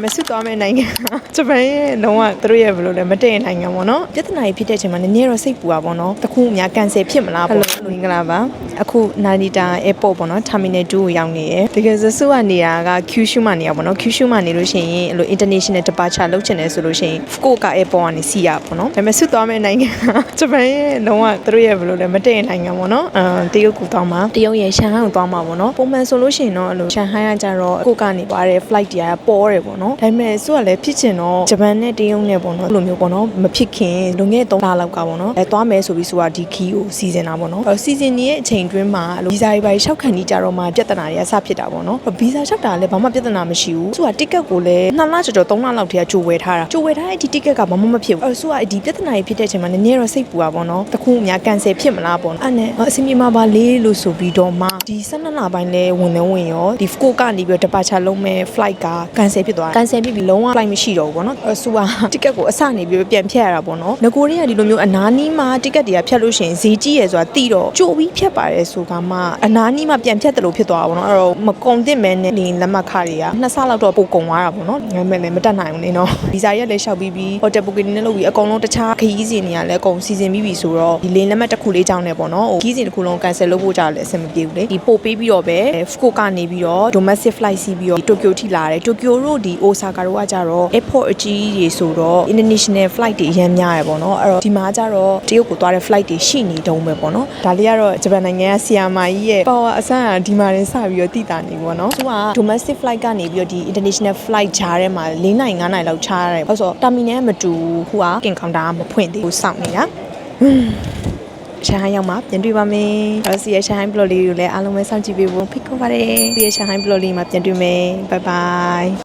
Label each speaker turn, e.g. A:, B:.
A: မဆွသွားမယ့်နိုင်ငံဂျပန်ရဲ့လုံးဝသူတို့ရဲ့ဘယ်လိုလဲမတည့်နိုင်ငံပေါ့နော်ပြဿနာကြီးဖြစ်တဲ့အချိန်မှာနည်းနည်းတော့စိတ်ပူပါပေါ့နော်တခုများကန်ဆယ်ဖြစ်မလားပေါ့မင်္ဂလာပါအခုနာရီတာ airport ပေါ့နော် terminal 2ကိုရောက်နေရယ်တကယ်ဆိုဆူကနေတာက Kyushu မှာနေရပေါ့နော် Kyushu မှာနေလို့ရှိရင်အဲ့လို international departure လုပ်ချင်တယ်ဆိုလို့ရှိရင် Fukuoka airport ကနေစီးရပေါ့နော်ဒါပေမဲ့ဆွသွားမယ့်နိုင်ငံဂျပန်ရဲ့လုံးဝသူတို့ရဲ့ဘယ်လိုလဲမတည့်နိုင်ငံပေါ့နော်တရုတ်ကိုသွားမှာတရုတ်ရဲ့ရှန်ဟိုင်းကိုသွားမှာပေါ့နော်ပုံမှန်ဆိုလို့ရှိရင်တော့အဲ့လိုရှန်ဟိုင်းကကြတော့ကိုကနေပါတဲ့ flight တွေကပေါ်တယ်ပေါ့နော်ဒါပေမဲ့ဆူကလည်းဖြစ်ချင်တော့ဂျပန်နဲ့တရုတ်နဲ့ပေါ့နော်အဲ့လိုမျိုးပေါ့နော်မဖြစ်ခင်လွန်ခဲ့တဲ့3လလောက်ကပေါ့နော်သွားမယ်ဆိုပြီးဆိုတာဒီခီးကိုစီစဉ်တာပေါ့နော်စီစဉ်နေတဲ့အချိန်တွင်းမှာဗီဇာတွေပါရှောက်ခံနေကြတော့မှပြဿနာတွေကစဖြစ်တာပေါ့နော်ဗီဇာလျှောက်တာလည်းဘာမှပြဿနာမရှိဘူးသူကတစ်ကက်ကိုလည်း2လကျော်3လလောက်တည်းကကြိုဝယ်ထားတာကြိုဝယ်ထားတဲ့ဒီတစ်ကက်ကဘာမှမဖြစ်ဘူးသူကဒီပြဿနာတွေဖြစ်တဲ့အချိန်မှာနည်းနည်းတော့စိတ်ပူပါပေါ့နော်တခုများကန်ဆယ်ဖြစ်မလားပေါ့အဲ့နဲ့အစီအမီမှာပါလေးလို့ဆိုပြီးတော့မှဒီ12လပိုင်းလဲဝင်ရောဒီဖကိုကနေပြီးတော့ departure လုံးမဲ့ flight ကကန်ဆယ်ဖြစ်သွားတယ်ကန်ဆယ်ဖြစ်ပြီးလုံးဝ flight မရှိတော့ဘူးပေါ့နော်သူကတစ်ကက်ကိုအစနေပြီးပြန်ဖြတ်ရတာပေါ့နော်ငကိုတွေကဒီလိုမျိုးအနာနီးမှာတစ်ကက်တွေကဖြတ်လို့ရှိရင်ဈေးကြီးရယ်ဆိုတာသိတော့ကြိုပြီးဖြတ်ပါတယ်ဆိုကမှအနာနီးမှာပြန်ဖြတ်တယ်လို့ဖြစ်သွားတာပေါ့နော်အဲ့တော့မကုန်သင့်မဲနဲ့နေလက်မှတ်ခတွေက2ဆလောက်တော့ပိုကုန်သွားတာပေါ့နော်ငယ်မဲ့လည်းမတက်နိုင်ဘူးနေနော်ဗီဇာရက်လည်းလျှောက်ပြီးပြီးဟိုတယ်ဘုကင်းနဲ့လုပ်ပြီးအကုန်လုံးတခြားခရီးစဉ်တွေကလည်းအကုန်စီစဉ်ပြီးပြီဆိုတော့ဒီလင်းလက်မှတ်တစ်ခုလေးကြောင်းနေပေါ့နော်ခရီးစဉ်တစ်ခုလုံး cancel လုပ်ဖို့ကြလည်းအဆင်မပြေဘူးလေဒီပို့ပေးပြီးတော့ပဲဖကိုကနေပြီးတော့ domestic flight စီးပြီးတော့တိုကျိုထိလာတယ်တိုကျိုတို့ဒီအိုဆာကာတို့ကကြတော့ airport အကြီးကြီးဆိုတော့ international flight တွေအများများရယ်ပေါ့နော်အဲ့တော့ဒီမှာကြတော့တရုတ်ကိုသွားတဲ့ flight တွေရှိနေတုံးပဲပေါ့နော်ဒါလေးကတော့ဂျပန်နိုင်ငံကဆီယာမာကြီးရဲ့ power အဆန်းကဒီမှာရင်စပြီးတော့တည်တာနေပေါ့နော်သူက domestic flight ကနေပြီးတော့ဒီ international flight ဂျားထဲမှာ4နိုင်5နိုင်လောက်ချရတယ်အဲ့ဆို terminal မတူဟိုကကင်ကောင်တာမဖွင့်သေးဘူးစောင့်နေတာရှန်ဟိုင်းရောက်မှာပြန်တွေ့ပါမယ်။အဲ့ဒီရှန်ဟိုင်းဘလော့လေးကိုလည်းအားလုံးပဲစောင့်ကြည့်ပေးဖို့ဖိတ်ခေါ်ပါတယ်။ဒီရှန်ဟိုင်းဘလော့လေးမှာပြန်တွေ့မယ်။ Bye bye